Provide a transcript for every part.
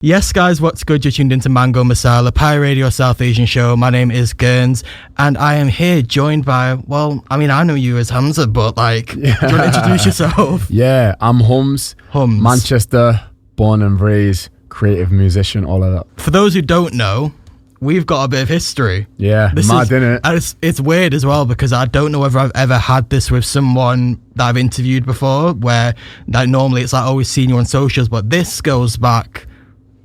Yes, guys, what's good? You're tuned into Mango Masala, Pi Radio South Asian show. My name is GVRNZ, and I am here joined by, well, I mean, I know you as HUMZ, but do you want to introduce yourself? Yeah, I'm HUMZ. HUMZ. Manchester, born and raised, creative musician, all of that. For those who don't know, we've got a bit of history. Yeah, mad, innit? And it's weird as well, because I don't know whether I've ever had this with someone that I've interviewed before, where normally it's like always seen you on socials, but this goes back,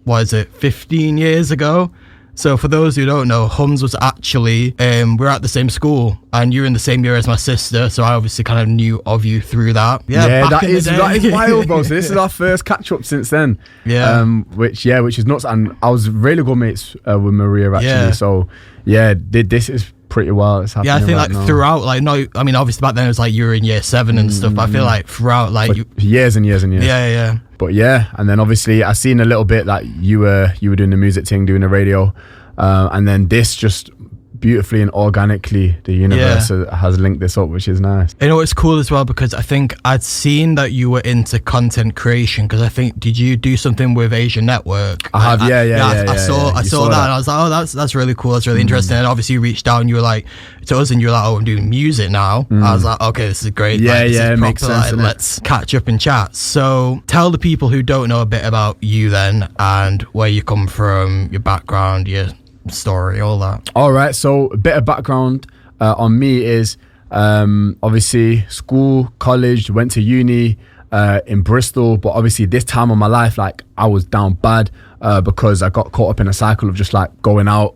15 years ago? So for those who don't know, HUMZ was actually, we're at the same school, and you're in the same year as my sister, so I obviously kind of knew of you through that. Yeah, that is wild, bro. So this is our first catch-up since then. Yeah. Which is nuts. And I was really good mates with Maria, actually. Yeah. So, yeah, this is pretty wild. It's happening. Yeah, I think right now. throughout, obviously back then it was you were in year 7 and stuff, but I feel like throughout, years and years and years. Yeah. But yeah, and then obviously I seen a little bit that you were doing the music thing, doing the radio, and then this just beautifully and organically, the universe has linked this up, which is nice. You know, it's cool as well, because I think I'd seen that you were into content creation, because I think, did you do something with Asian Network? I have, yeah. I saw that, and I was like, oh, that's really cool, that's really interesting. And obviously you reached out and you were like, to us, and you were like, oh, I'm doing music now. I was like, okay, this is great. This is it makes sense. Let's catch up and chat. So tell the people who don't know a bit about you then, and where you come from, your background, your story, all that. All right, so a bit of background on me is obviously school, college, went to uni in Bristol, but obviously this time of my life, I was down bad because I got caught up in a cycle of just going out,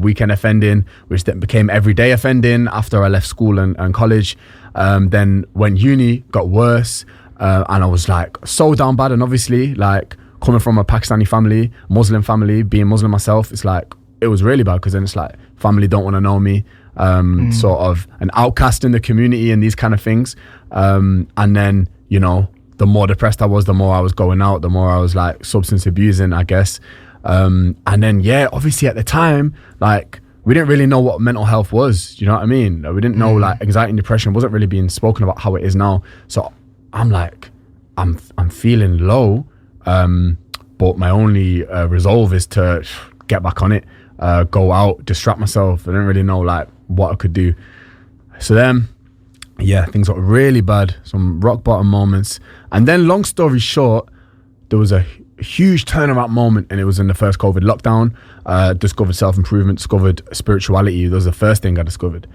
weekend offending, which then became everyday offending after I left school and college. Then when uni got worse, and I was so down bad, and obviously coming from a Pakistani family, Muslim family, being Muslim myself, it's it was really bad, because then it's family don't want to know me, sort of an outcast in the community and these kind of things. And then, the more depressed I was, the more I was going out, the more I was substance abusing, I guess. And then, obviously at the time, we didn't really know what mental health was. You know what I mean? We didn't know anxiety and depression wasn't really being spoken about how it is now. So I'm I'm feeling low, but my only resolve is to get back on it. Go out, distract myself. I didn't really know what I could do. So then, things got really bad, some rock bottom moments. And then, long story short, there was a huge turnaround moment, and it was in the first COVID lockdown. Discovered self-improvement, discovered spirituality. That was the first thing I discovered.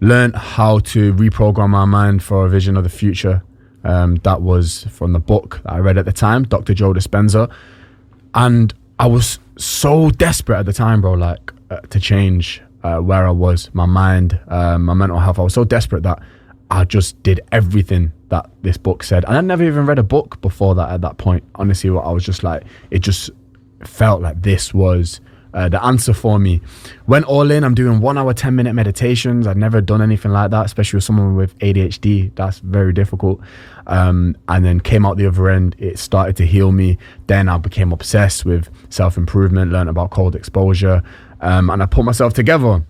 Learned how to reprogram my mind for a vision of the future. That was from the book that I read at the time, Dr. Joe Dispenza. And I was so desperate at the time, bro, to change where I was, my mind, my mental health. I was so desperate that I just did everything that this book said. And I never even read a book before that at that point. Honestly, I was just it just felt like this was the answer for me. Went all in. I'm doing 1 hour, 10-minute meditations. I'd never done anything like that, especially with someone with ADHD. That's very difficult. And then came out the other end. It started to heal me. Then I became obsessed with self-improvement, learned about cold exposure. And I put myself together,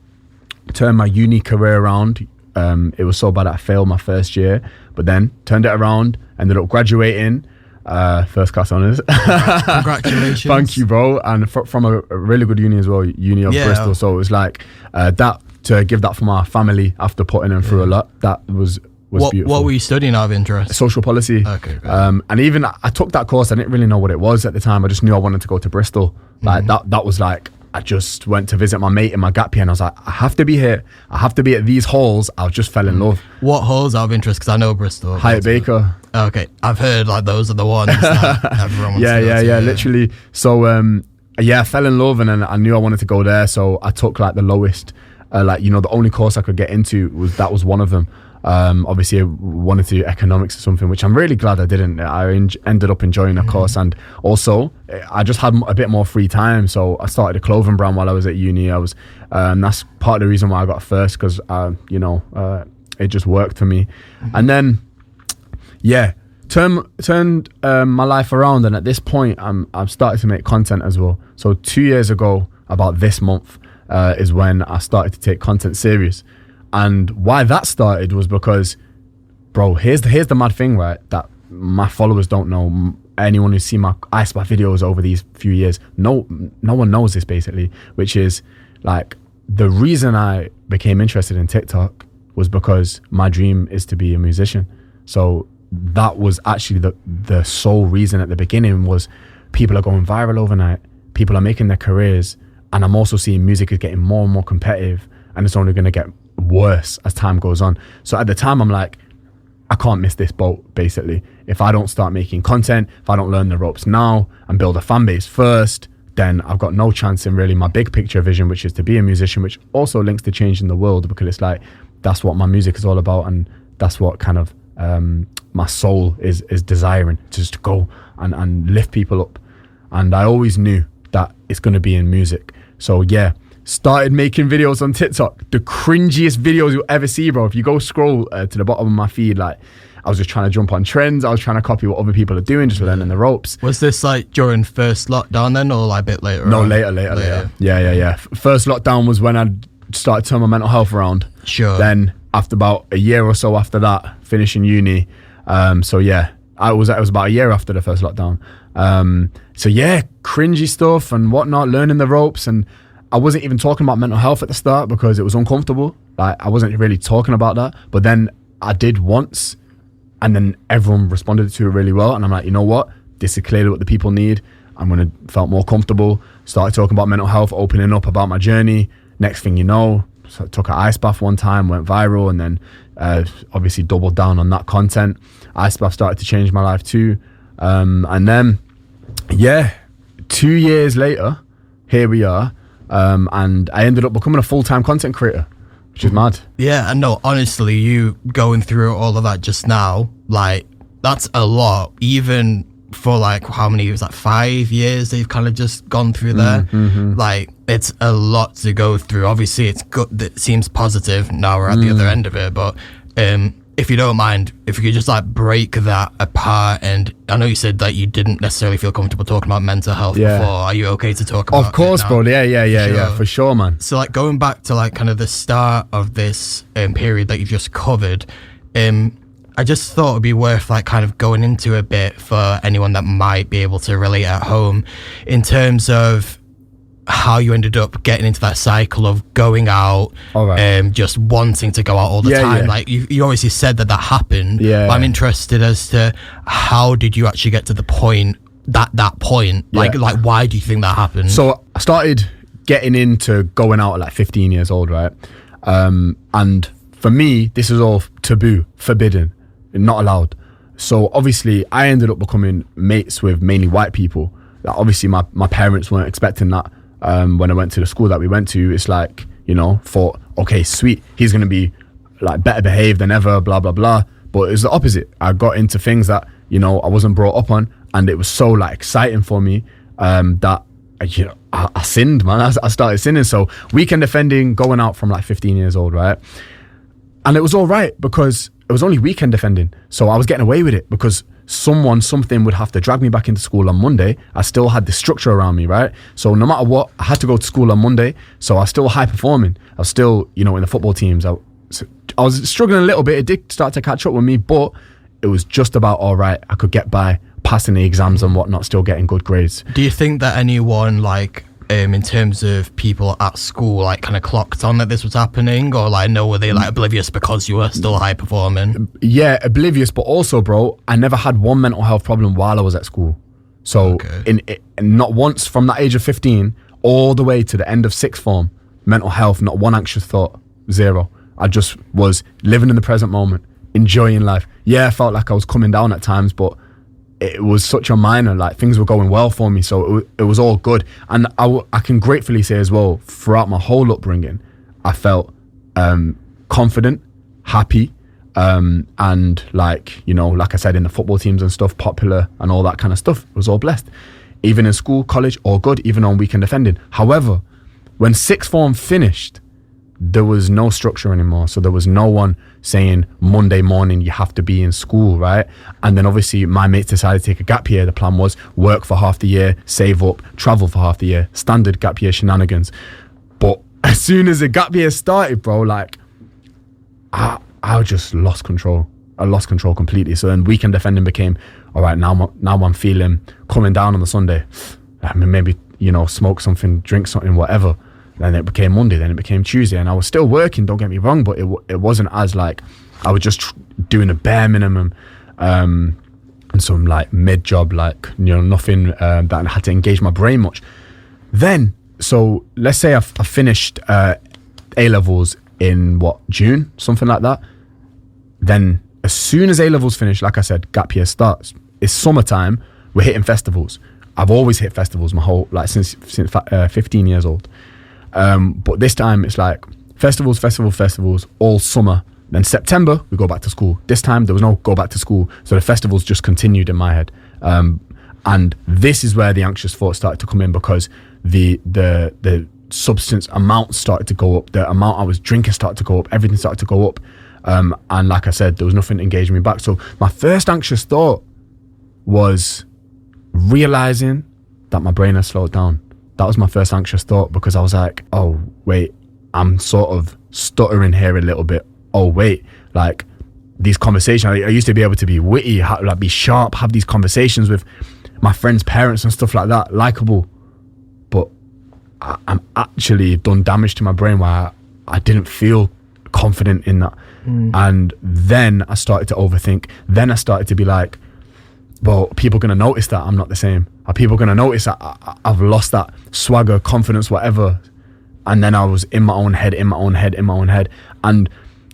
turned my uni career around. It was so bad that I failed my first year, but then turned it around, ended up graduating. First class honours. Congratulations. Thank you, bro. And from a really good uni as well, Uni of Bristol. So it was that, to give that for my family after putting them through a lot, that was beautiful. What were you studying out of interest? Social policy. Okay. And even I took that course, I didn't really know what it was at the time. I just knew I wanted to go to Bristol. That was I just went to visit my mate in my gap year, and I was I have to be here. I have to be at these halls. I just fell in love. What halls out of interest? Because I know Bristol. Hyatt Baker. Okay, I've heard those are the ones that everyone wants to go to. Literally. So I fell in love, and then I knew I wanted to go there. So I took the lowest, the only course I could get into was one of them. Obviously I wanted to do economics or something, which I'm really glad I didn't. I ended up enjoying the course, and also I just had a bit more free time, so I started a clothing brand while I was at uni. I was that's part of the reason why I got first, because it just worked for me. And then turned my life around, and at this point I'm started to make content as well. So 2 years ago, about this month, is when I started to take content serious. And why that started was because, bro, here's the mad thing, right? That my followers don't know. anyone who's seen my Ice Bath videos over these few years, no one knows this basically, which is like the reason I became interested in TikTok was because my dream is to be a musician. So that was actually the sole reason at the beginning. Was people are going viral overnight, people are making their careers, and I'm also seeing music is getting more and more competitive, and it's only going to get worse as time goes on. So at the time I'm like, I can't miss this boat basically. If I don't start making content, if I don't learn the ropes now and build a fan base first, then I've got no chance in really my big picture vision, which is to be a musician, which also links to changing the world, because it's like that's what my music is all about, and that's what kind of my soul is desiring, just to go and lift people up. And I always knew that it's going to be in music. So yeah, started making videos on TikTok, the cringiest videos you'll ever see, bro. If you go scroll to the bottom of my feed, like I was just trying to jump on trends, I was trying to copy what other people are doing, just learning the ropes. Was this like during first lockdown then, or like a bit later? No, later. Yeah. First lockdown was when I started turning my mental health around. Sure. Then after about a year or so after that, finishing uni. So yeah, it was about a year after the first lockdown. So yeah, cringy stuff and whatnot, learning the ropes. And I wasn't even talking about mental health at the start because it was uncomfortable. Like I wasn't really talking about that. But then I did once, and then everyone responded to it really well. And I'm like, you know what? This is clearly what the people need. I'm going to felt more comfortable. Started talking about mental health, opening up about my journey. Next thing you know, so I took an ice bath one time, went viral, and then obviously doubled down on that content. Ice bath started to change my life too. And then, yeah, 2 years later, here we are. And I ended up becoming a full-time content creator, which is mad. Yeah, and no, honestly, you going through all of that just now, like, that's a lot. Even for like, how many years, like 5 years they've kind of just gone through there. Mm-hmm. Like, it's a lot to go through. Obviously, it's good, it seems positive now we're at the other end of it, but if you don't mind, if you could just like break that apart. And I know you said that you didn't necessarily feel comfortable talking about mental health before. Are you okay to talk about it? Of course, bro. Yeah, for sure, man. So like going back to like kind of the start of this period that you've just covered, I just thought it'd be worth like kind of going into a bit for anyone that might be able to relate at home in terms of how you ended up getting into that cycle of going out, just wanting to go out all the time. Yeah. Like you obviously said that happened, but I'm interested as to how did you actually get to the point, that point? Like why do you think that happened? So I started getting into going out at like 15 years old, right? And for me, this is all taboo, forbidden, not allowed. So obviously I ended up becoming mates with mainly white people. Like, obviously my parents weren't expecting that. When I went to the school that we went to, it's like, you know, thought, okay, sweet, he's going to be like better behaved than ever, blah, blah, blah. But it was the opposite. I got into things that, you know, I wasn't brought up on, and it was so like exciting for me that, you know, I sinned, man. I started sinning. So weekend offending, going out from like 15 years old, right? And it was all right because it was only weekend offending. So I was getting away with it because something would have to drag me back into school on Monday. I still had the structure around me, right? So no matter what, I had to go to school on Monday. So I was still high performing. I was still, you know, in the football teams. I was struggling a little bit. It did start to catch up with me, but it was just about all right. I could get by, passing the exams and whatnot, still getting good grades. Do you think that anyone like in terms of people at school like kind of clocked on that this was happening, or like no, were they like oblivious because you were still high performing? Yeah, oblivious, but also, bro, I never had one mental health problem while I was at school. So in not once from that age of 15 all the way to the end of sixth form, mental health, not one anxious thought, zero. I just was living in the present moment, enjoying life. Yeah, I felt like I was coming down at times, but it was such a minor, like things were going well for me, so it was all good. And I can gratefully say as well, throughout my whole upbringing, I felt confident, happy, and like, you know, like I said, in the football teams and stuff, popular and all that kind of stuff, was all blessed. Even in school, college, all good, even on weekend offending. However, when sixth form finished, there was no structure anymore. So there was no one saying Monday morning you have to be in school, right? And then obviously my mates decided to take a gap year. The plan was work for half the year, save up, travel for half the year, standard gap year shenanigans. But as soon as the gap year started, bro, like I just lost control. I lost control completely. So then weekend defending became, all right, now I'm feeling coming down on the Sunday. I mean, maybe, smoke something, drink something, whatever. Then it became Monday, then it became Tuesday. And I was still working, don't get me wrong, but it wasn't as like, I was just doing a bare minimum and some like mid job, like, nothing that I had to engage my brain much. Then, so let's say I finished A-levels in June, something like that. Then as soon as A-levels finish, like I said, gap year starts. It's summertime, we're hitting festivals. I've always hit festivals my whole, like since 15 years old. But this time it's like festivals, all summer. Then September, we go back to school. This time there was no go back to school. So the festivals just continued in my head. And this is where the anxious thoughts started to come in, because the substance amount started to go up. The amount I was drinking started to go up. Everything started to go up. And like I said, there was nothing engaging me back. So my first anxious thought was realizing that my brain has slowed down. That was my first anxious thought, because I was like, oh, wait, I'm sort of stuttering here a little bit. Oh, wait, like these conversations, I used to be able to be witty, like be sharp, have these conversations with my friends' parents and stuff like that, likable. But I'm actually done damage to my brain where I didn't feel confident in that. And then I started to overthink. Then I started to be like, well, people going to notice that I'm not the same. Are people going to notice that I've lost that swagger, confidence, whatever? And then I was in my own head. And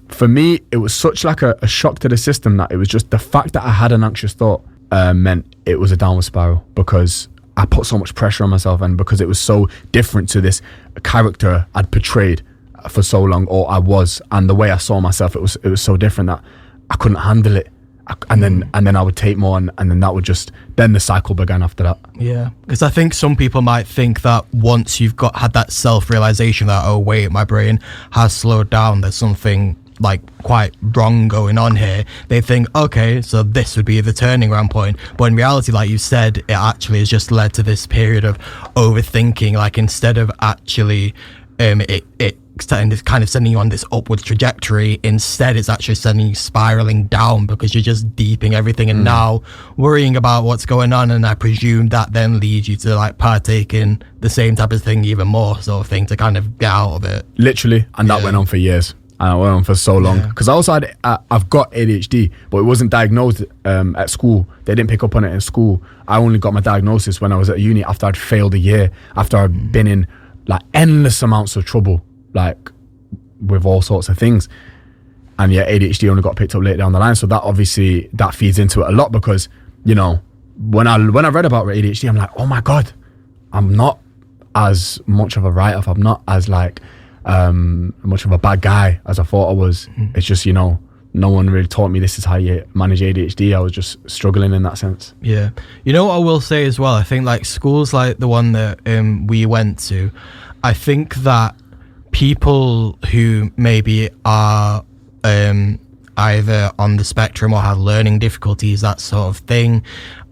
for me, it was such like a shock to the system that it was just the fact that I had an anxious thought meant it was a downward spiral, because I put so much pressure on myself, and because it was so different to this character I'd portrayed for so long, or I was, and the way I saw myself, it was so different that I couldn't handle it. And then I would take more, and then that would then the cycle began after that. Yeah, because I think some people might think that once you've had that self-realization that, oh wait, my brain has slowed down, there's something like quite wrong going on here, they think, okay, so this would be the turning around point. But in reality, like you said, it actually has just led to this period of overthinking. Like instead of actually it kind of sending you on this upwards trajectory, instead it's actually sending you spiraling down, because you're just deeping everything and now worrying about what's going on. And I presume that then leads you to like partake in the same type of thing even more, sort of thing, to kind of get out of it. Literally. And that went on for years. And I went on for so long, because I also I've got ADHD, but it wasn't diagnosed at school. They didn't pick up on it in school. I only got my diagnosis when I was at uni, after I'd failed a year, after I'd been in like endless amounts of trouble, like with all sorts of things. And ADHD only got picked up later down the line. So that obviously that feeds into it a lot, because when I read about ADHD, I'm like, oh my God, I'm not as much of a write-off. I'm not as like much of a bad guy as I thought I was. It's just no one really taught me this is how you manage ADHD. I was just struggling in that sense. Yeah. You know what I will say as well, I think like schools like the one that we went to, I think that people who maybe are either on the spectrum or have learning difficulties, that sort of thing,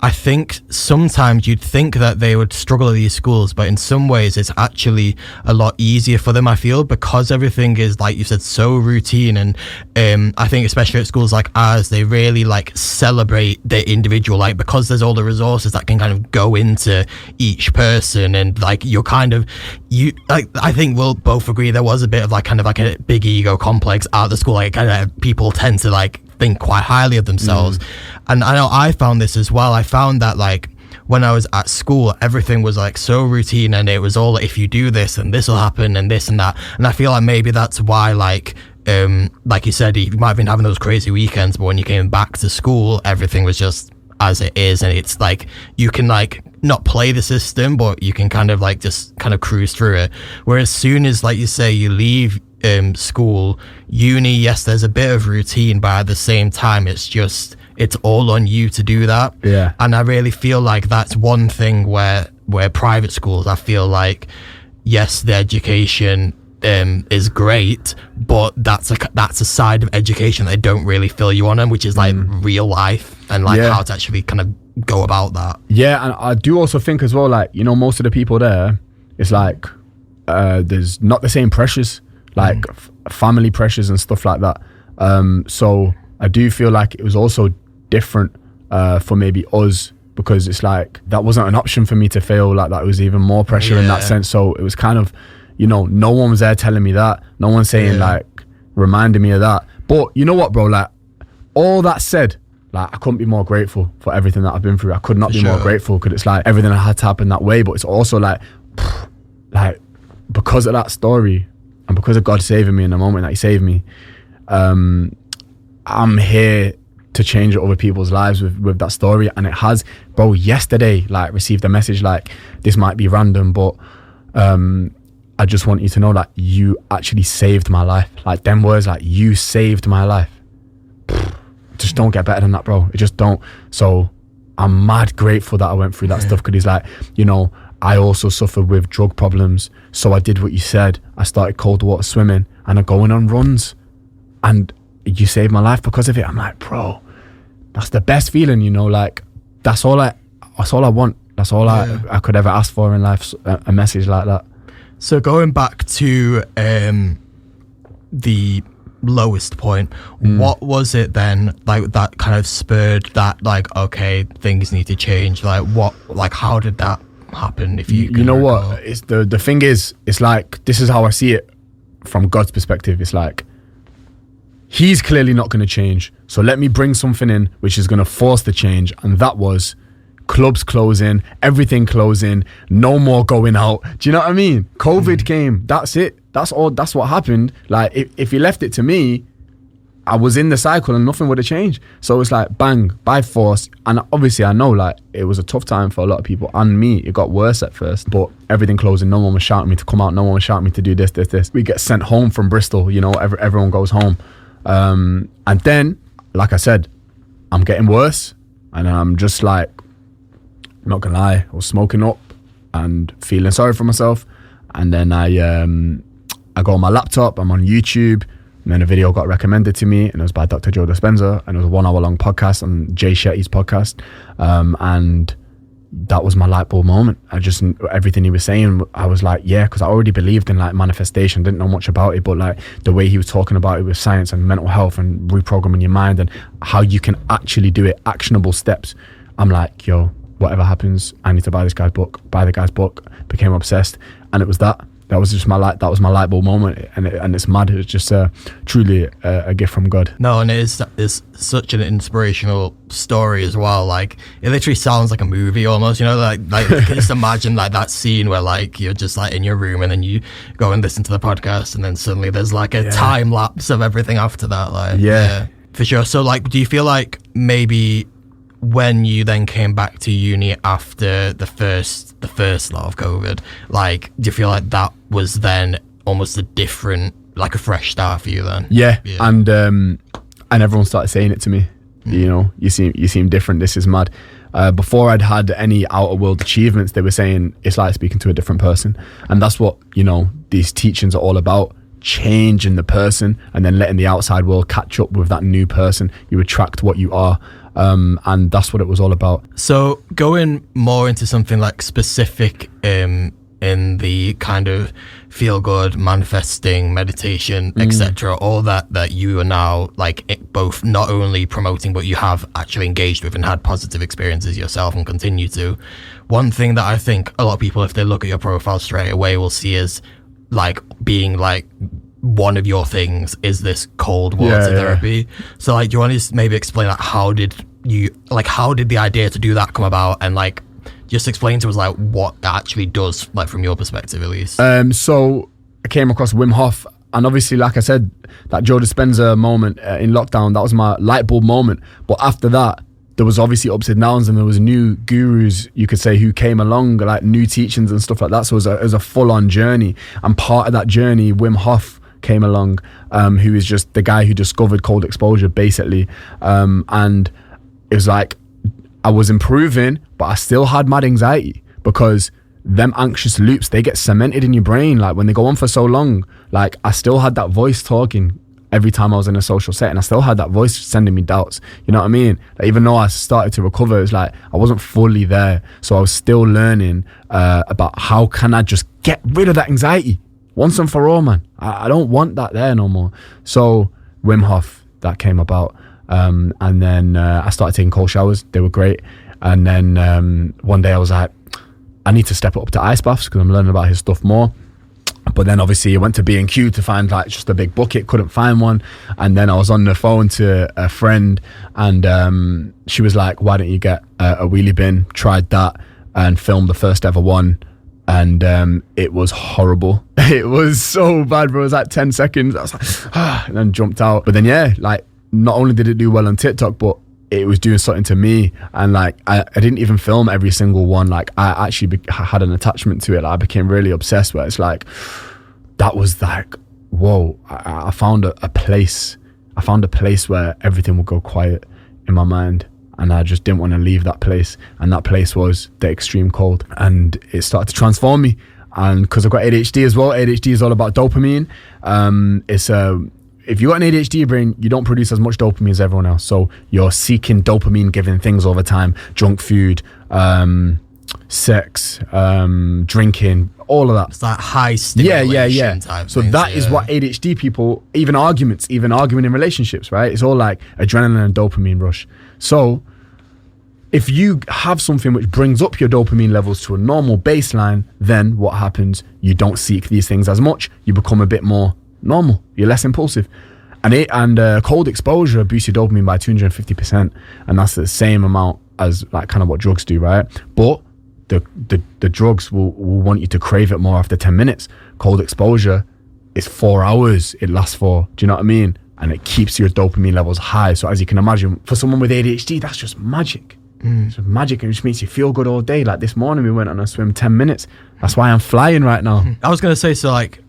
I think sometimes you'd think that they would struggle at these schools, but in some ways it's actually a lot easier for them, I feel, because everything is, like you said, so routine. And I think especially at schools like ours, they really like celebrate the individual, like because there's all the resources that can kind of go into each person, and like you're kind of, I think we'll both agree there was a bit of like kind of like a big ego complex out of the school, like kind of people tend to like think quite highly of themselves. And I know I found this as well. I found that like when I was at school, everything was like so routine, and it was all if you do this and this will happen and this and that. And I feel like maybe that's why like you said, you might have been having those crazy weekends, but when you came back to school, everything was just as it is. And it's like you can like not play the system, but you can kind of like just kind of cruise through it. Whereas as soon as, like you say, you leave school, uni, yes, there's a bit of routine, but at the same time it's all on you to do that. Yeah. And I really feel like that's one thing where private schools, I feel like, yes, the education is great, but that's a side of education they don't really fill you on, which is like real life and like how to actually kind of go about that. Yeah. And I do also think as well, like, most of the people there, it's like there's not the same pressures, like family pressures and stuff like that. So I do feel like it was also different for maybe us, because it's like that wasn't an option for me to fail like that. It was even more pressure in that sense. So it was kind of, you know, no one was there telling me that. No one saying like, reminding me of that. But you know what, bro, like all that said, like I couldn't be more grateful for everything that I've been through. I could not be more grateful, because it's like everything had to happen that way. But it's also like because of that story and because of God saving me in the moment that he saved me, I'm here to change other people's lives with that story. And it has, bro. Yesterday, like, received a message like, this might be random, but I just want you to know that you actually saved my life. Like, them words, like, you saved my life. Just don't get better than that, bro. It just don't. So I'm mad grateful that I went through that stuff, because he's like, you know, I also suffered with drug problems. So I did what you said. I started cold water swimming and I'm going on runs, and you saved my life because of it. I'm like, bro, that's the best feeling, you know, like that's all I want. That's all I could ever ask for in life, a message like that. So going back to the lowest point, what was it then like that kind of spurred that, like, okay, things need to change? Like what, like how did that happen? If you know what, it's the thing is, it's like, this is how I see it from God's perspective. It's like, he's clearly not going to change, so let me bring something in which is going to force the change. And that was clubs closing, everything closing, no more going out. Do you know what I mean? COVID came, that's it. That's all. That's what happened. Like, if you left it to me, I was in the cycle and nothing would have changed. So it's like, bang, by force. And obviously I know, like, it was a tough time for a lot of people, and me. It got worse at first, but everything closing, no one was shouting me to come out, no one was shouting me to do this. We get sent home from Bristol, you know, everyone goes home. And then, like I said, I'm getting worse, and I'm just like, I'm not gonna lie, I was smoking up and feeling sorry for myself. And then I go on my laptop, I'm on YouTube, and then a video got recommended to me, and it was by Dr. Joe Dispenza, and it was a 1 hour long podcast on Jay Shetty's podcast. And that was my light bulb moment. I just, everything he was saying, I was like, yeah, because I already believed in like manifestation, didn't know much about it, but like the way he was talking about it with science and mental health and reprogramming your mind and how you can actually do it, actionable steps. I'm like, yo, whatever happens, I need to buy the guy's book. Became obsessed, and it was that was just my light bulb moment. And it's mad. It's just truly a gift from God. No, and it's such an inspirational story as well. Like, it literally sounds like a movie almost, you know, like just imagine like that scene where like you're just like in your room and then you go and listen to the podcast, and then suddenly there's like a time lapse of everything after that. Like, yeah, for sure. So like, do you feel like maybe when you then came back to uni after the first lot of COVID, like, do you feel like that was then almost a different, like a fresh start for you then? Yeah. And everyone started saying it to me. You know, you seem different. This is mad. Before I'd had any outer world achievements, they were saying it's like speaking to a different person, and that's what, you know, these teachings are all about. Changing the person and then letting the outside world catch up with that new person. You attract what you are. And that's what it was all about. So going more into something like specific in the kind of feel good, manifesting, meditation, etc., all that you are now like both not only promoting but you have actually engaged with and had positive experiences yourself and continue to. One thing that I think a lot of people, if they look at your profile straight away, will see is like being like one of your things is this cold water therapy. So like, do you want to just maybe explain like how did the idea to do that come about, and like just explain to us like what that actually does, like from your perspective at least. So I came across Wim Hof, and obviously, like I said, that Joe Dispenza moment in lockdown, that was my light bulb moment. But after that, there was obviously ups and downs, and there was new gurus, you could say, who came along, like new teachings and stuff like that. So it was a full-on journey, and part of that journey, Wim Hof came along, who is just the guy who discovered cold exposure, basically. And it was like I was improving, but I still had mad anxiety, because them anxious loops, they get cemented in your brain. Like when they go on for so long, like I still had that voice talking every time I was in a social setting. I still had that voice sending me doubts. You know what I mean? Like, even though I started to recover, it was like I wasn't fully there. So I was still learning about how can I just get rid of that anxiety once and for all, man. I don't want that there no more. So Wim Hof, that came about. And then I started taking cold showers. They were great. And then one day I was like, I need to step it up to ice baths because I'm learning about his stuff more. But then obviously I went to B&Q to find like just a big bucket, couldn't find one. And then I was on the phone to a friend, and she was like, why don't you get a wheelie bin? Tried that and filmed the first ever one. And it was horrible. It was so bad, bro. It was like 10 seconds. I was like, and then jumped out. But then, yeah, like not only did it do well on TikTok, but it was doing something to me. And like I didn't even film every single one. Like I actually had an attachment to it. Like, I became really obsessed, where it's like, that was like, whoa, I found a place. I found a place where everything would go quiet in my mind, and I just didn't want to leave that place. And that place was the extreme cold, and it started to transform me. And because I've got ADHD as well, ADHD is all about dopamine. If you got an ADHD brain, you don't produce as much dopamine as everyone else. So you're seeking dopamine giving things all the time: junk food, sex, drinking, all of that. It's like high stimulation type So things, that is what ADHD people, even arguing in relationships, right? It's all like adrenaline and dopamine rush. So if you have something which brings up your dopamine levels to a normal baseline, then what happens? You don't seek these things as much. You become a bit more normal. You're less impulsive. And cold exposure boosts your dopamine by 250%. And that's the same amount as like kind of what drugs do, right? But the drugs will want you to crave it more after 10 minutes. Cold exposure is 4 hours it lasts for. Do you know what I mean? And it keeps your dopamine levels high. So as you can imagine, for someone with ADHD, that's just magic. It's just magic. It just makes you feel good all day. Like this morning we went on a swim 10 minutes. That's why I'm flying right now. I was going to say, so like,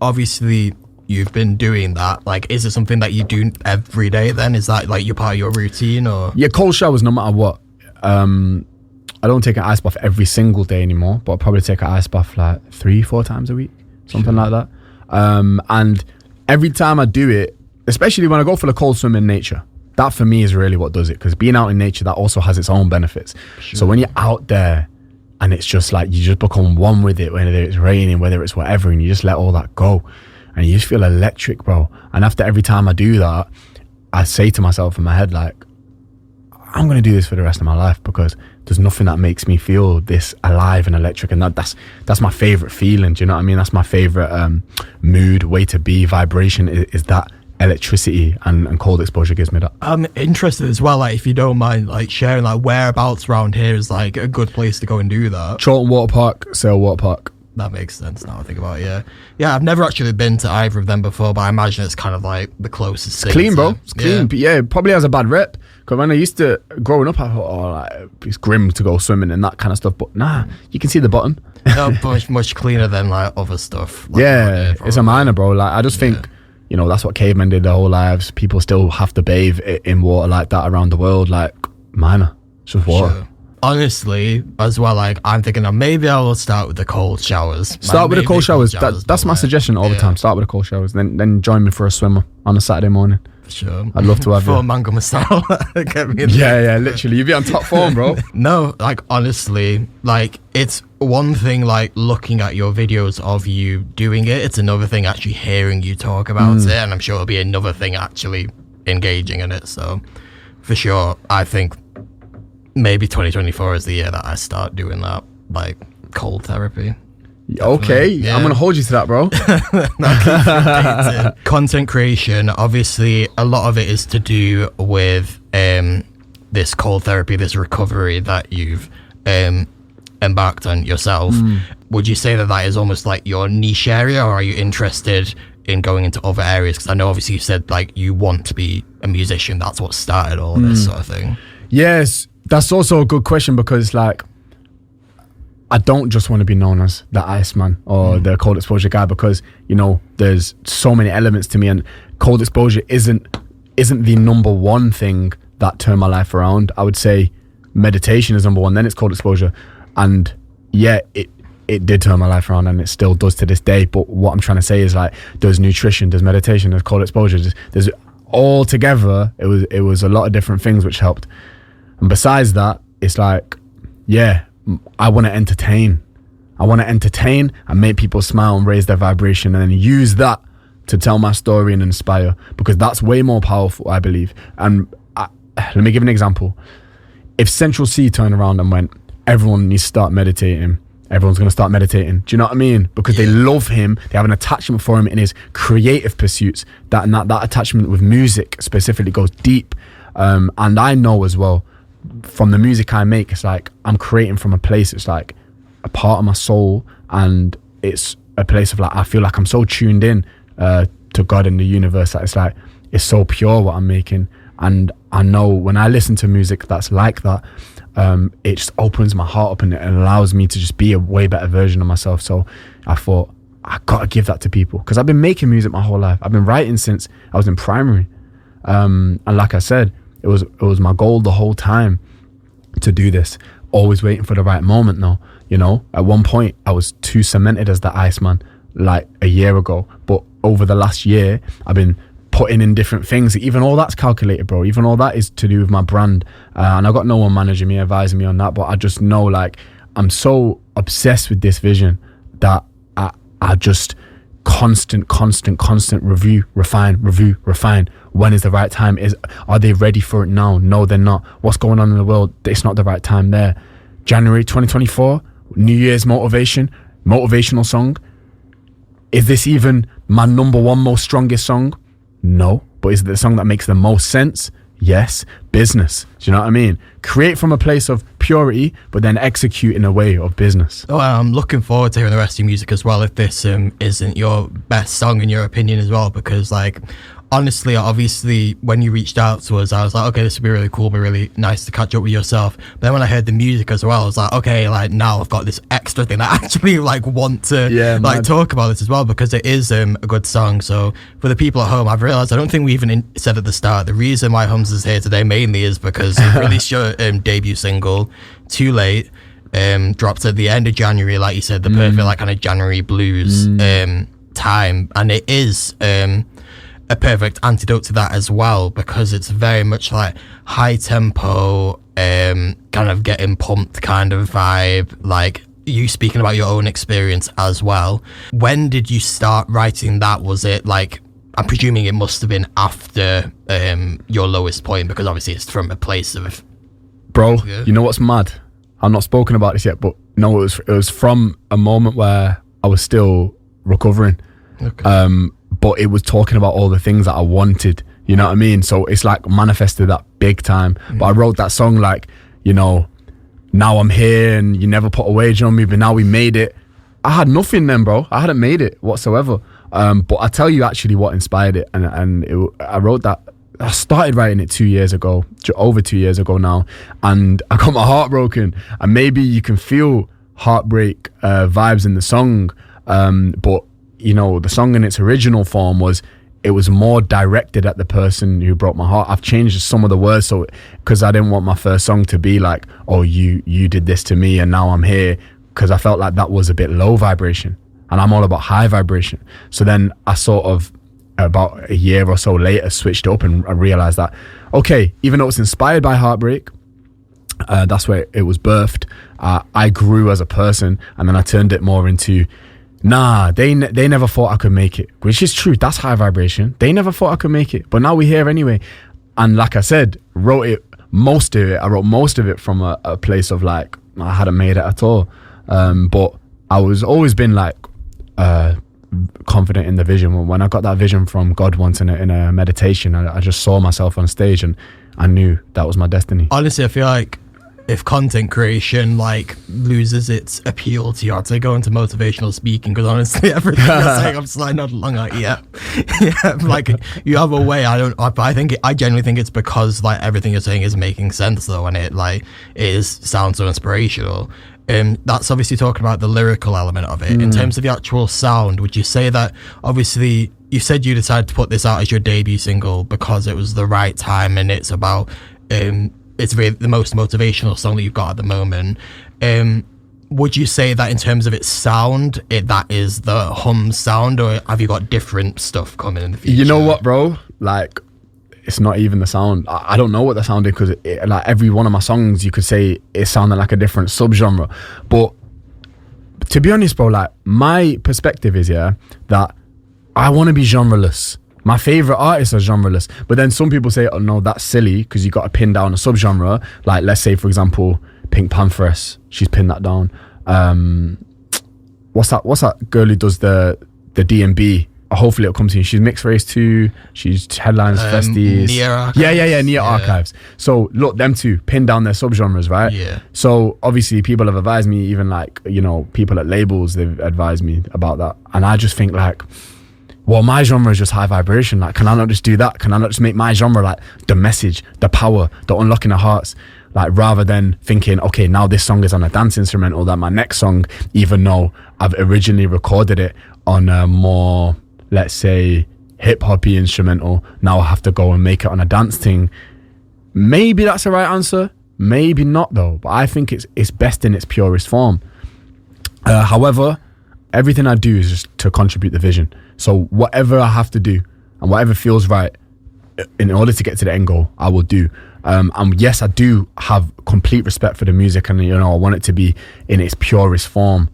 obviously you've been doing that. Like, is it something that you do every day then? Is that like your part of your routine, or? Yeah, cold showers no matter what. I don't take an ice bath every single day anymore, but I'll probably take an ice bath like 3-4 times a week, something like that. And every time I do it, especially when I go for the cold swim in nature, that for me is really what does it, because being out in nature, that also has its own benefits. So when you're out there and it's just like you just become one with it, whether it's raining, whether it's whatever, and you just let all that go and you just feel electric, bro. And after every time I do that, I say to myself in my head, like, I'm going to do this for the rest of my life, because there's nothing that makes me feel this alive and electric. And that's my favorite feeling. Do you know what I mean? That's my favorite mood, way to be, vibration is that electricity, and cold exposure gives me that. I'm interested as well, like, if you don't mind, like, sharing, like, whereabouts around here is like a good place to go and do that. Charlton Water Park, Sale Water Park. That makes sense now I think about it. Yeah, I've never actually been to either of them before, but I imagine it's kind of like the closest thing. Clean, bro. It's clean. But yeah, it probably has a bad rep, because when I used to, growing up, I thought, oh, like, it's grim to go swimming and that kind of stuff, but nah, you can see the bottom. much cleaner than like other stuff. Like, yeah, it's a minor, bro. Like, I just think, you know, that's what cavemen did their whole lives. People still have to bathe in water like that around the world. Like, minor. It's just water. Sure. Honestly, as well, like, I'm thinking of maybe I will start with the cold showers. Start with the cold showers. That's my suggestion all the time. Start with the cold showers. Then join me for a swimmer on a Saturday morning. For sure. I'd love to have you. Mango masala. Get me in yeah, literally. You'd be on top form, bro. No, like, honestly, like, it's one thing, like, looking at your videos of you doing it. It's another thing actually hearing you talk about it. And I'm sure it'll be another thing actually engaging in it. So, for sure, I think maybe 2024 is the year that I start doing that, like, cold therapy. Definitely. Okay, I'm gonna hold you to that, bro. Content creation, obviously a lot of it is to do with this cold therapy, this recovery that you've embarked on yourself. Would you say that is almost like your niche area, or are you interested in going into other areas? Because I know obviously you said like you want to be a musician, that's what started all this sort of thing. Yes, that's also a good question, because like, I don't just want to be known as the Iceman or the cold exposure guy, because, you know, there's so many elements to me, and cold exposure isn't the number one thing that turned my life around. I would say meditation is number one, then it's cold exposure. And yeah, it did turn my life around, and it still does to this day. But what I'm trying to say is, like, there's nutrition, there's meditation, there's cold exposure, there's all together. It was a lot of different things which helped. And besides that, it's like, yeah, I want to entertain. I want to entertain and make people smile and raise their vibration, and then use that to tell my story and inspire, because that's way more powerful, I believe. And let me give an example. If Central C turned around and went, everyone needs to start meditating, everyone's going to start meditating. Do you know what I mean? Because they love him, they have an attachment for him in his creative pursuits. That attachment with music specifically goes deep. And I know as well, from the music I make, it's like I'm creating from a place, it's like a part of my soul, and it's a place of like, I feel like I'm so tuned in to God and the universe, that it's like, it's so pure what I'm making. And I know when I listen to music that's like that, it just opens my heart up and it allows me to just be a way better version of myself. So I thought, I gotta give that to people, because I've been making music my whole life. I've been writing since I was in primary. And like I said, it was my goal the whole time to do this. Always waiting for the right moment though. You know, at one point I was too cemented as the Iceman like a year ago. But over the last year, I've been putting in different things. Even all that's calculated, bro. Even all that is to do with my brand. And I've got no one managing me, advising me on that. But I just know, like, I'm so obsessed with this vision that I just constant review, refine. When is the right time? Are they ready for it now? No, they're not. What's going on in the world? It's not the right time there. January 2024, New Year's motivational song. Is this even my number one most strongest song? No. But is it the song that makes the most sense? Yes. Business. Do you know what I mean? Create from a place of purity, but then execute in a way of business. Oh, I'm looking forward to hearing the rest of your music as well, if this isn't your best song in your opinion as well, because like, honestly, obviously, when you reached out to us, I was like, okay, this would be really cool, be really nice to catch up with yourself. But then when I heard the music as well, I was like, okay, like now I've got this extra thing that I actually like want to talk about this as well, because it is a good song. So for the people at home, I've realized I don't think we even said at the start, the reason why HUMZ is here today mainly is because you released your debut single, Too Late, dropped at the end of January, like you said, the perfect like kind of January blues time, and it is a perfect antidote to that as well, because it's very much like high tempo, kind of getting pumped kind of vibe, like you speaking about your own experience as well. When did you start writing that? Was it like, I'm presuming it must have been after your lowest point, because obviously it's from a place of... Bro, you know what's mad? I've not spoken about this yet, but no, it was from a moment where I was still recovering. Okay. But it was talking about all the things that I wanted, you know what I mean? So it's like manifested that big time. But I wrote that song like, you know, now I'm here and you never put a wage on me, but now we made it. I had nothing then, bro. I hadn't made it whatsoever. But I tell you actually what inspired it. I wrote that. I started writing it 2 years ago, over 2 years ago now. And I got my heart broken. And maybe you can feel heartbreak vibes in the song. But you know, the song in its original form was more directed at the person who broke my heart. I've changed some of the words, so because I didn't want my first song to be like, oh, you did this to me and now I'm here, because I felt like that was a bit low vibration and I'm all about high vibration. So then I sort of, about a year or so later, switched up and I realized that, okay, even though it's inspired by heartbreak, that's where it was birthed, I grew as a person, and then I turned it more into, nah, they never thought I could make it, which is true. That's high vibration. They never thought I could make it, but now we're here anyway. And like I said, I wrote most of it from a place of like, I hadn't made it at all. But I was always been like confident in the vision. When I got that vision from God once in a meditation, I just saw myself on stage and I knew that was my destiny. Honestly, I feel like if content creation like loses its appeal to you, I'd say go into motivational speaking, because honestly everything you're saying, I'm just like not along like yeah like you have a way. I genuinely think it's because like everything you're saying is making sense though, and it sounds so inspirational. That's obviously talking about the lyrical element of it. In terms of the actual sound, would you say that obviously you said you decided to put this out as your debut single because it was the right time and it's about it's really the most motivational song that you've got at the moment. Would you say that in terms of its sound, that is the HUMZ sound, or have you got different stuff coming in the future? You know what, bro? Like, it's not even the sound. I don't know what the sound is, because like every one of my songs, you could say it sounded like a different subgenre. But to be honest, bro, like my perspective is that I want to be genreless. My favorite artists are genreless. But then some people say, oh no, that's silly because you got to pin down a subgenre. Like, let's say, for example, Pink Pantheress. She's pinned that down. What's that girl who does the D&B? Hopefully it'll come to you. She's mixed race too. She's headlines festies. Nia Archives. So look, them two pin down their subgenres, right? Yeah. So obviously people have advised me, even like, you know, people at labels, they've advised me about that. And I just think like, well, my genre is just high vibration. Like, can I not just do that? Can I not just make my genre like the message, the power, the unlocking of hearts? Like, rather than thinking, okay, now this song is on a dance instrumental, that my next song, even though I've originally recorded it on a more, let's say, hip-hoppy instrumental, now I have to go and make it on a dance thing. Maybe that's the right answer. Maybe not, though. But I think it's best in its purest form. However, everything I do is just to contribute the vision. So whatever I have to do and whatever feels right in order to get to the end goal, I will do. And yes, I do have complete respect for the music, and you know, I want it to be in its purest form.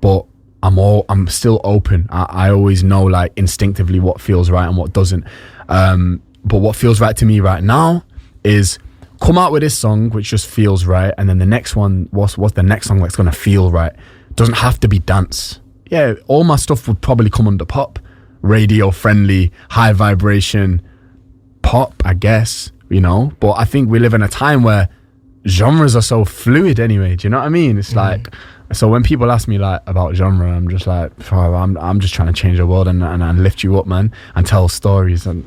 But I'm still open. I always know, like, instinctively what feels right and what doesn't. But what feels right to me right now is come out with this song which just feels right, and then the next one, what's the next song that's gonna feel right? Doesn't have to be dance. Yeah, all my stuff would probably come under pop, radio friendly, high vibration pop, I guess, you know. But I think we live in a time where genres are so fluid anyway. Do you know what I mean? It's like, so when people ask me like about genre, I'm just like, oh, I'm just trying to change the world and lift you up, man, and tell stories. And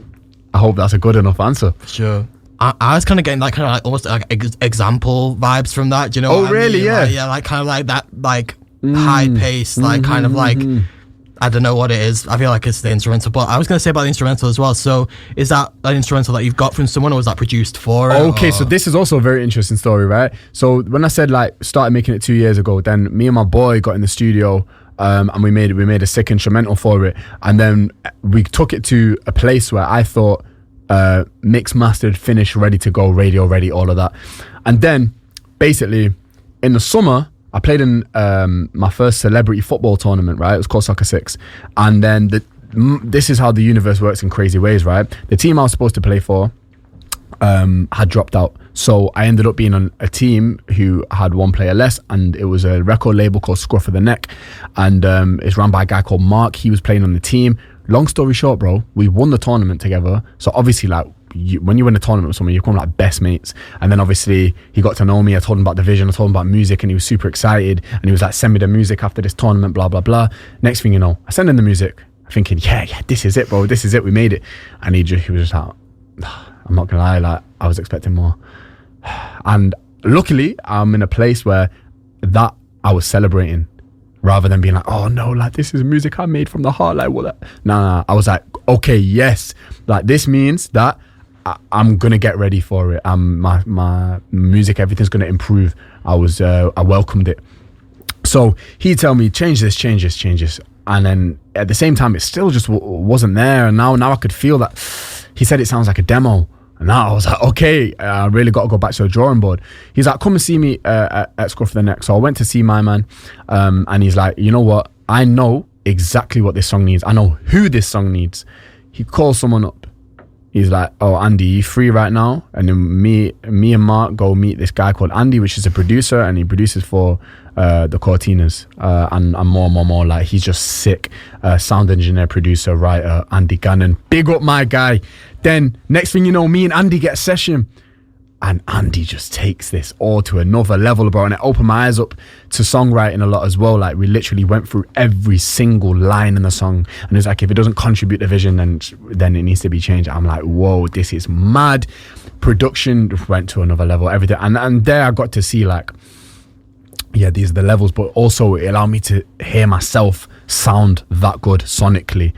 I hope that's a good enough answer. Sure. I was kind of getting like kind of like almost like example vibes from that. Do you know? Oh, what really? I mean? Yeah. Like kind of like that, like high pace, like kind of like. I don't know what it is. I feel like it's the instrumental, but I was going to say about the instrumental as well. So is that an instrumental that you've got from someone, or was that produced for it? Okay, so this is also a very interesting story, right? So when I said like started making it 2 years ago, then me and my boy got in the studio and we made a sick instrumental for it. And then we took it to a place where I thought mixed, mastered, finished, ready to go, radio ready, all of that. And then basically in the summer, I played in my first celebrity football tournament, right? It was called Soccer 6. And then this is how the universe works in crazy ways, right? The team I was supposed to play for had dropped out. So I ended up being on a team who had one player less, and it was a record label called Scruff of the Neck. And it's run by a guy called Mark. He was playing on the team. Long story short, bro, we won the tournament together. So obviously, like, when you win a tournament with someone, you become like best mates. And then obviously he got to know me. I told him about the vision, I told him about music, and he was super excited. And he was like, send me the music after this tournament, blah blah blah. Next thing you know, I send him the music, thinking, yeah, this is it, bro, this is it, we made it. And he was just like, I'm not gonna lie, like, I was expecting more. And luckily I'm in a place where that I was celebrating, rather than being like, oh no, like, this is music I made from the heart, like, what that. Nah, I was like, okay, yes, like, this means that I'm gonna get ready for it. My music, everything's gonna improve. I welcomed it. So he'd tell me, change this, and then at the same time, it still just wasn't there. And now I could feel that. He said it sounds like a demo, and now I was like, okay, I really got to go back to the drawing board. He's like, come and see me at Scruff of the Neck. So I went to see my man, and he's like, you know what? I know exactly what this song needs. I know who this song needs. He calls someone up. He's like, oh, Andy, you free right now? And then me and Mark go meet this guy called Andy, which is a producer, and he produces for the Cortinas and more. Like, he's just sick. Sound engineer, producer, writer, Andy Gannon. Big up my guy. Then next thing you know, me and Andy get a session. And Andy just takes this all to another level, bro. And it opened my eyes up to songwriting a lot as well. Like, we literally went through every single line in the song. And it's like, if it doesn't contribute to vision, then it needs to be changed. I'm like, whoa, this is mad. Production went to another level, everything. And there I got to see, like, yeah, these are the levels. But also it allowed me to hear myself sound that good sonically.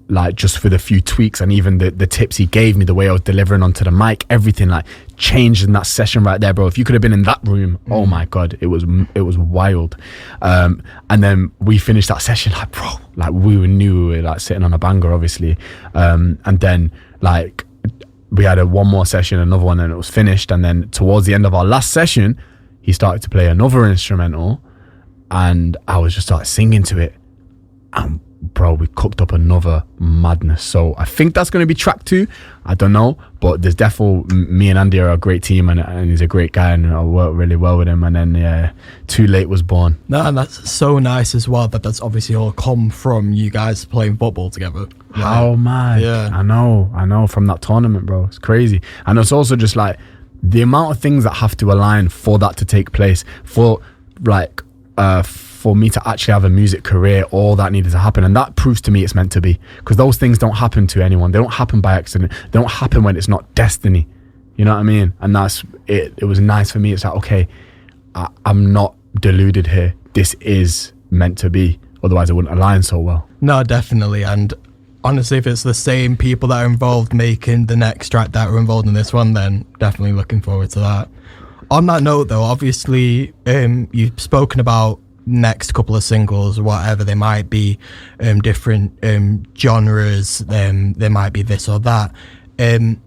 Like, just for the few tweaks and even the tips he gave me, the way I was delivering onto the mic, everything like changed in that session right there, bro. If you could have been in that room, oh my god, it was wild. And then we finished that session like, bro, like, we knew we were like sitting on a banger, obviously. And then like we had one more session, another one, and it was finished. And then towards the end of our last session, he started to play another instrumental, and I was just like singing to it, and bro, we cooked up another madness. So I think that's going to be track 2. I don't know, but there's definitely, me and Andy are a great team, and he's a great guy, and I work really well with him. And then Too Late was born. No, and that's so nice as well, that's obviously all come from you guys playing football together. How mad. Yeah, I know from that tournament, bro. It's crazy. And it's also just like the amount of things that have to align for that to take place, for me to actually have a music career, all that needed to happen. And that proves to me it's meant to be, because those things don't happen to anyone. They don't happen by accident. They don't happen when it's not destiny. You know what I mean? And that's it. It was nice for me. It's like, okay, I'm not deluded here. This is meant to be. Otherwise it wouldn't align so well. No, definitely. And honestly, if it's the same people that are involved making the next track that were involved in this one, then definitely looking forward to that. On that note though, obviously you've spoken about next couple of singles, whatever they might be, different genres, they might be this or that, and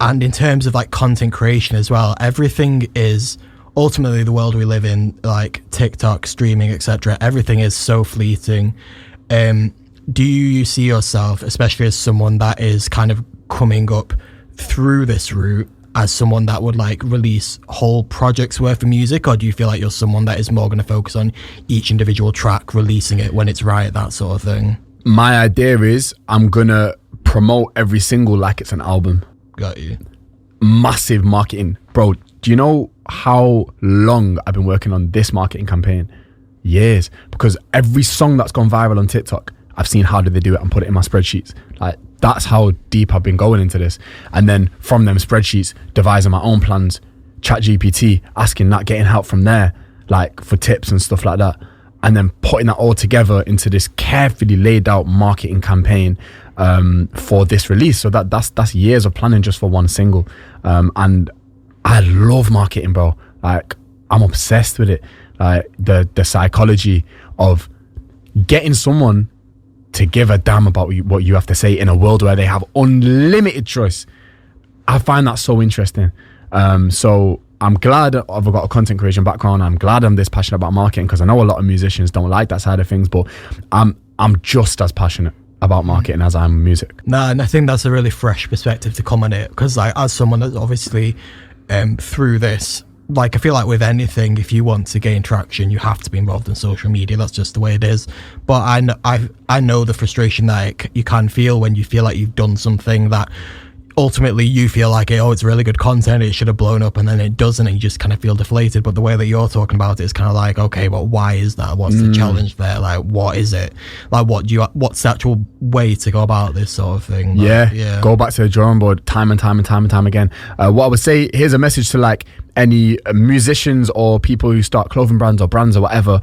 in terms of like content creation as well, everything is ultimately the world we live in, like TikTok, streaming, etc. Everything is so fleeting. Do you see yourself, especially as someone that is kind of coming up through this route, as someone that would like release whole projects worth of music, or do you feel like you're someone that is more going to focus on each individual track, releasing it when it's right, that sort of thing? My idea is I'm gonna promote every single like it's an album. Got you. Massive marketing, bro. Do you know how long I've been working on this marketing campaign? Years. Because every song that's gone viral on TikTok, I've seen how did they do it and put it in my spreadsheets. Like, that's how deep I've been going into this. And then from them spreadsheets, devising my own plans, ChatGPT, asking that, getting help from there, like for tips and stuff like that. And then putting that all together into this carefully laid out marketing campaign for this release. So that's years of planning just for one single. And I love marketing, bro. Like, I'm obsessed with it. Like the psychology of getting someone to give a damn about what you have to say in a world where they have unlimited choice. I find that so interesting. So I'm glad I've got a content creation background. I'm glad I'm this passionate about marketing, because I know a lot of musicians don't like that side of things, but I'm just as passionate about marketing as I am music. Nah, and I think that's a really fresh perspective to come on it, because like as someone that's obviously through this, like I feel like with anything, if you want to gain traction, you have to be involved in social media. That's just the way it is. But I know the frustration that you can feel when you feel like you've done something that ultimately you feel like it's really good content, it should have blown up, and then it doesn't, and you just kind of feel deflated. But the way that you're talking about it is kind of like, okay, well, why is that? What's the challenge there? Like, what is it? Like, what's the actual way to go about this sort of thing? Like, yeah, go back to the drawing board time and time again. What I would say, here's a message to like any musicians or people who start clothing brands or whatever.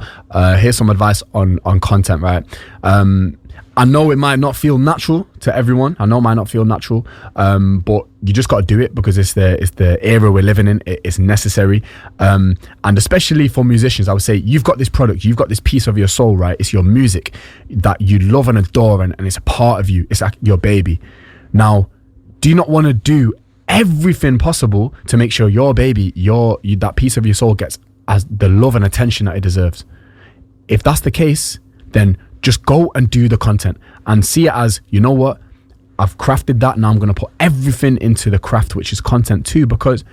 Here's some advice on content, right? I know it might not feel natural to everyone. I know it might not feel natural, but you just got to do it because it's the era we're living in. It's necessary, and especially for musicians, I would say you've got this product, you've got this piece of your soul, right? It's your music that you love and adore, and it's a part of you. It's like your baby. Now, do you not want to do everything possible to make sure your baby, that piece of your soul gets as the love and attention that it deserves? If that's the case, then just go and do the content and see it as, you know what, I've crafted that, now I'm going to put everything into the craft, which is content too, because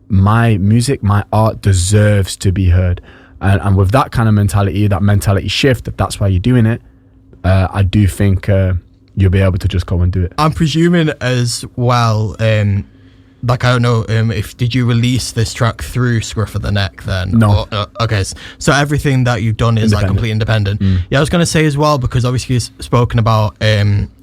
my music, my art deserves to be heard. And with that kind of mentality, that mentality shift, if that's why you're doing it, I do think you'll be able to just go and do it. I'm presuming as well, like, I don't know, did you release this track through Scruff of the Neck then? No. Okay, so everything that you've done is like completely independent. Yeah, I was going to say as well, because obviously you've spoken about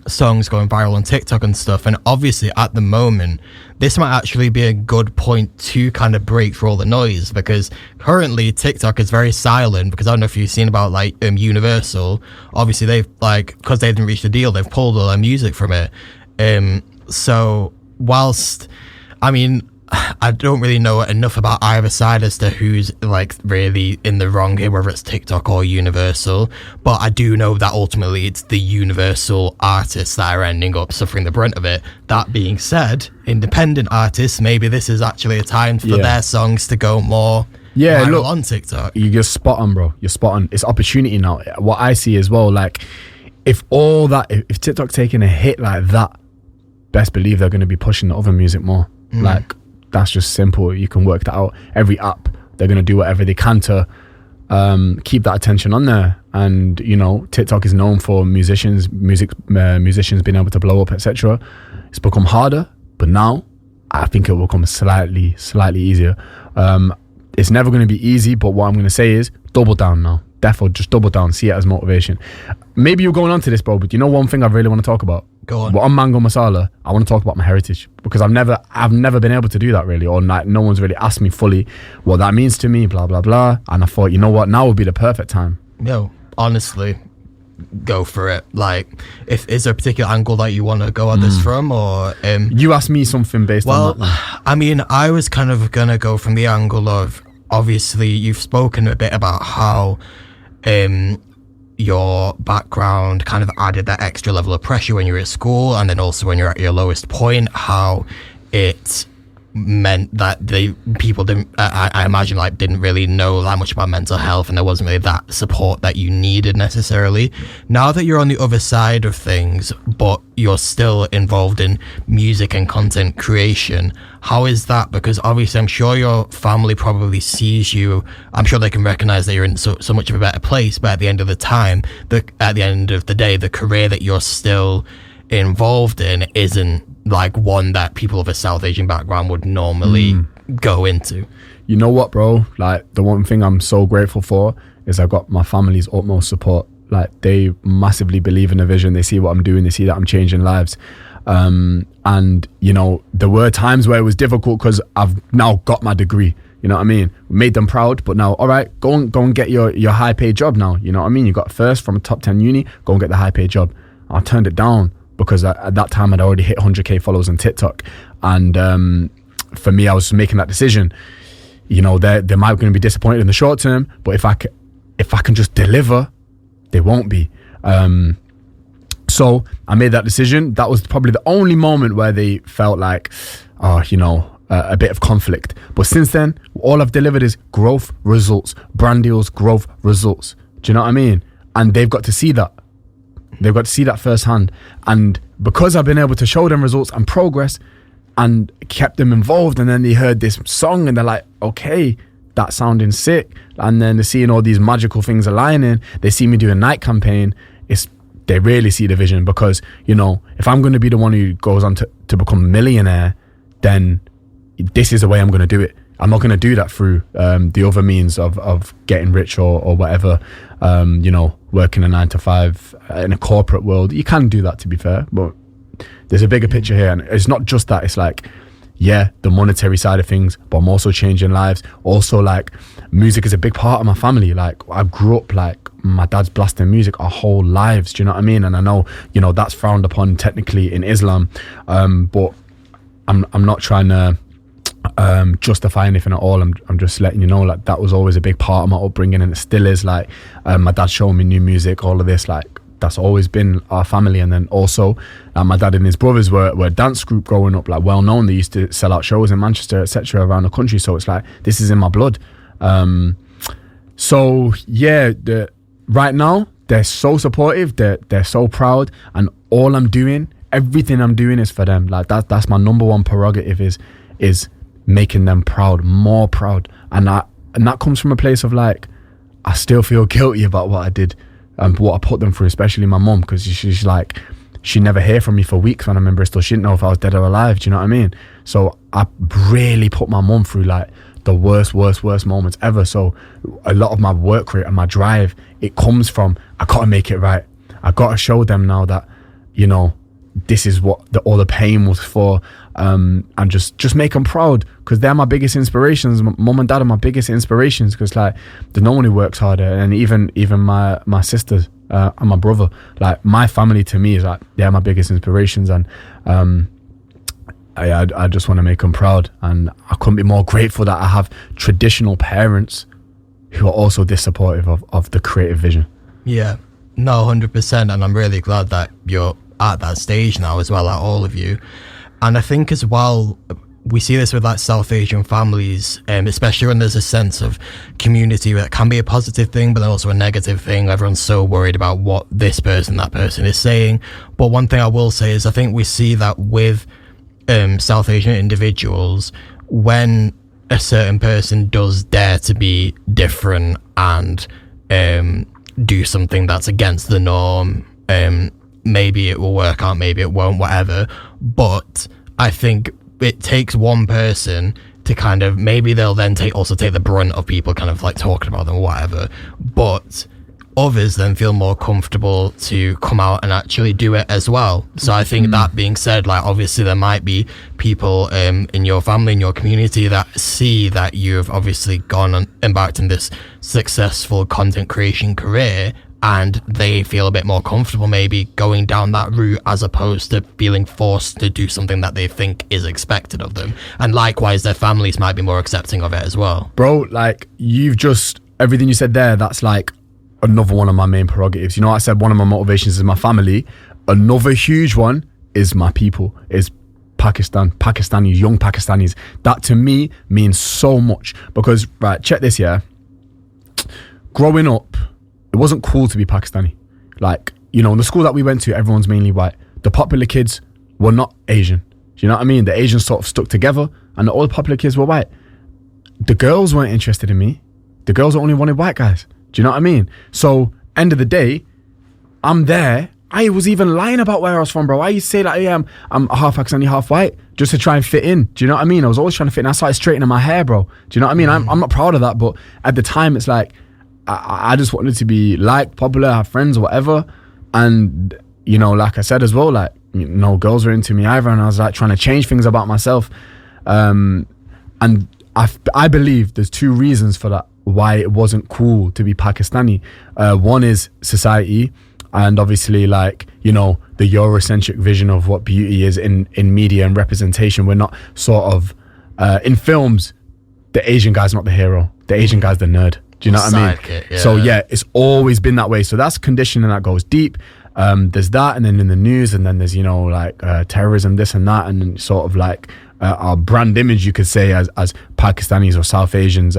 songs going viral on TikTok and stuff, and obviously at the moment, this might actually be a good point to kind of break through all the noise, because currently TikTok is very silent, because I don't know if you've seen about like Universal, obviously they've like, because they didn't reach the deal, they've pulled all their music from it. So whilst, I mean, I don't really know enough about either side as to who's like really in the wrong here, whether it's TikTok or Universal, but I do know that ultimately it's the Universal artists that are ending up suffering the brunt of it. That being said, independent artists, maybe this is actually a time for their songs to go more viral, look, on TikTok. You're spot on, bro. You're spot on. It's opportunity now. What I see as well, like, if TikTok's taking a hit like that, best believe they're going to be pushing the other music more. Like, that's just simple. You can work that out. Every app, they're going to do whatever they can to keep that attention on there. And you know, TikTok is known for musicians being able to blow up, etc. It's become harder, but now I think it will become slightly easier. It's never going to be easy, but what I'm going to say is double down now. Therefore, just double down, see it as motivation. Maybe you're going on to this, bro, but you know one thing I really want to talk about? Go on. Well, on Mango Masala, I want to talk about my heritage, because I've never been able to do that really, or like no one's really asked me fully what that means to me, blah, blah, blah. And I thought, you know what, now would be the perfect time. Yo, honestly, go for it. Like, is there a particular angle that you want to go at this from, or you asked me something based on that. Well, I mean, I was kind of gonna go from the angle of, obviously you've spoken a bit about how your background kind of added that extra level of pressure when you were at school, and then also when you're at your lowest point, how it meant that people didn't, I imagine, like, didn't really know that much about mental health, and there wasn't really that support that you needed necessarily. Now that you're on the other side of things, but you're still involved in music and content creation, how is that? Because obviously I'm sure your family probably sees you, I'm sure they can recognize that you're in so much of a better place, but at the end of the day, the career that you're still involved in isn't like one that people of a South Asian background would normally go into. You know what, bro? Like, the one thing I'm so grateful for is I got my family's utmost support. Like, they massively believe in the vision. They see what I'm doing. They see that I'm changing lives. And you know, there were times where it was difficult because I've now got my degree. You know what I mean? Made them proud, but now, all right, go and get your high paid job now. You know what I mean? You got first from a top 10 uni, go and get the high paid job. I turned it down because at that time I'd already hit 100k followers on TikTok. And for me, I was making that decision. You know, they might going to be disappointed in the short term, but if I can just deliver, they won't be. So I made that decision. That was probably the only moment where they felt like, you know, a bit of conflict. But since then, all I've delivered is growth, results, brand deals, growth, results. Do you know what I mean? And they've got to see that. They've got to see that firsthand. And because I've been able to show them results and progress and kept them involved, and then they heard this song and they're like, okay, that's sounding sick. And then they're seeing all these magical things aligning. They see me do a night campaign. They really see the vision, because, you know, if I'm going to be the one who goes on to become a millionaire, then this is the way I'm going to do it. I'm not going to do that through the other means of getting rich or whatever, you know, working a 9 to 5 in a corporate world. You can do that, to be fair, but there's a bigger picture here. And it's not just that. It's like, yeah, the monetary side of things, but I'm also changing lives. Also, like, music is a big part of my family. Like, I grew up, like, my dad's blasting music our whole lives. Do you know what I mean? And I know, you know, that's frowned upon technically in Islam, but I'm not trying to justify anything at all. I'm just letting you know, like, that was always a big part of my upbringing, and it still is. Like, my dad showing me new music, all of this, like, that's always been our family. And then also, my dad and his brothers were a dance group growing up, like, well known. They used to sell out shows in Manchester, etc., around the country. So it's like, this is in my blood. So yeah, right now they're so supportive. They're so proud, and all I'm doing, everything I'm doing, is for them. Like, that's my number one prerogative, is making them proud, more proud. And that comes from a place of, like, I still feel guilty about what I did and what I put them through, especially my mum, because she's like, she never hear from me for weeks when I'm in Bristol. She didn't know if I was dead or alive. Do you know what I mean? So I really put my mum through, like, the worst moments ever. So a lot of my work rate and my drive, it comes from, I gotta make it right. I gotta show them now that, you know, this is what all the pain was for, and just make them proud, because they're my biggest inspirations. Mum and dad are my biggest inspirations, because, like, there's no one who works harder. And even my sisters and my brother, like, my family to me is like, they're my biggest inspirations. And I just want to make them proud, and I couldn't be more grateful that I have traditional parents who are also this supportive of the creative vision. Yeah, no, 100%. And I'm really glad that you're at that stage now as well, at all of you. And I think as well, we see this with like South Asian families, especially when there's a sense of community that can be a positive thing, but then also a negative thing. Everyone's so worried about what this person, that person is saying. But one thing I will say is I think we see that with South Asian individuals, when a certain person does dare to be different and do something that's against the norm, maybe it will work out, maybe it won't, whatever. But I think it takes one person to kind of, maybe they'll then also take the brunt of people kind of like talking about them or whatever, but others then feel more comfortable to come out and actually do it as well. So I think that being said, like obviously there might be people in your family, in your community, that see that you've obviously gone and embarked in this successful content creation career, and they feel a bit more comfortable maybe going down that route as opposed to feeling forced to do something that they think is expected of them. And likewise, their families might be more accepting of it as well. Bro, like everything you said there, that's like another one of my main prerogatives. You know, I said one of my motivations is my family. Another huge one is my people, is Pakistanis, young Pakistanis. That to me means so much because, right, check this, yeah. Growing up, it wasn't cool to be Pakistani. Like, you know, in the school that we went to, everyone's mainly white. The popular kids were not Asian. Do you know what I mean? The Asians sort of stuck together and all the popular kids were white. The girls weren't interested in me. The girls only wanted white guys. Do you know what I mean? So, end of the day, I'm there. I was even lying about where I was from, bro. I used to say like, yeah, I'm half Pakistani, half white, just to try and fit in. Do you know what I mean? I was always trying to fit in. I started straightening my hair, bro. Do you know what I mean? I'm not proud of that, but at the time, it's like, I just wanted to be liked, popular, have friends or whatever. And, you know, like I said as well, like, you know, girls were into me either. And I was like trying to change things about myself. And I believe there's two reasons for that, why it wasn't cool to be Pakistani. One is society. And obviously, like, you know, the Eurocentric vision of what beauty is in media and representation. We're not sort of, in films, the Asian guy's not the hero. The Asian guy's the nerd. Do you know what I mean? Yeah. So yeah, it's always been that way. So that's conditioning that goes deep. There's that, and then in the news, and then there's, you know, like terrorism, this and that, and then sort of like our brand image, you could say, as Pakistanis or South Asians,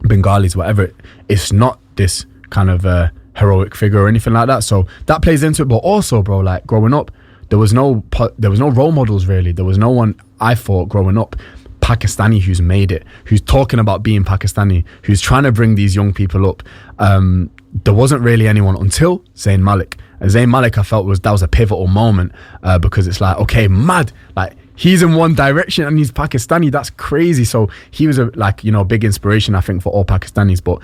Bengalis, whatever. It's not this kind of heroic figure or anything like that. So that plays into it. But also, bro, like growing up, there was no role models really. There was no one, I thought, growing up, Pakistani who's made it, who's talking about being Pakistani, who's trying to bring these young people up. There wasn't really anyone until Zayn Malik. And Zayn Malik, I felt that was a pivotal moment because it's like, okay, mad, like he's in one direction and he's Pakistani. That's crazy. So he was a big inspiration, I think, for all Pakistanis. But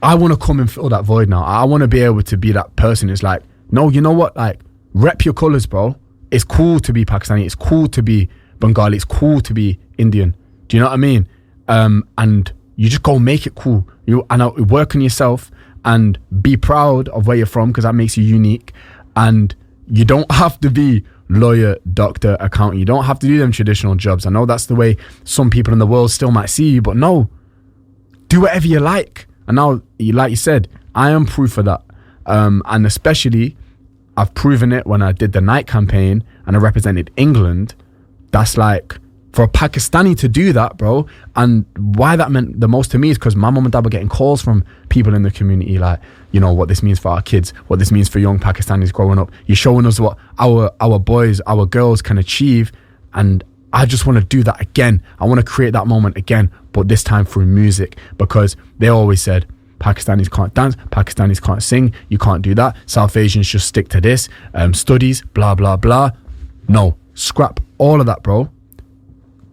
I want to come and fill that void now. I want to be able to be that person. It's like, no, you know what? Like, rep your colors, bro. It's cool to be Pakistani. It's cool to be Bengali. It's cool to be Indian. Do you know what I mean? And you just go make it cool. You work on yourself and be proud of where you're from, because that makes you unique. And you don't have to be lawyer, doctor, accountant. You don't have to do them traditional jobs. I know that's the way some people in the world still might see you, but no, do whatever you like. And now, like you said, I am proof of that. And especially, I've proven it when I did the night campaign and I represented England. That's like, for a Pakistani to do that, bro. And why that meant the most to me is because my mum and dad were getting calls from people in the community, like, you know, what this means for our kids, what this means for young Pakistanis growing up. You're showing us what our boys, our girls can achieve. And I just want to do that again. I want to create that moment again, but this time through music, because they always said, Pakistanis can't dance, Pakistanis can't sing, you can't do that. South Asians just stick to this, studies, blah, blah, blah. No, scrap all of that, bro.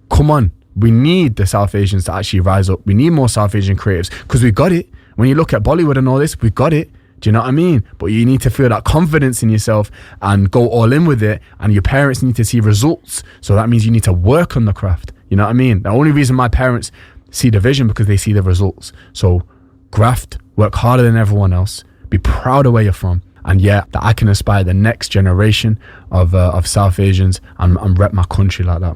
Come on, we need the South Asians to actually rise up. We need more South Asian creatives because we got it. When you look at Bollywood and all this, we got it. Do you know what I mean? But you need to feel that confidence in yourself and go all in with it. And your parents need to see results. So that means you need to work on the craft. You know what I mean? The only reason my parents see the vision because they see the results. So graft, work harder than everyone else. Be proud of where you're from. And yeah, that I can inspire the next generation of South Asians and rep my country like that, man.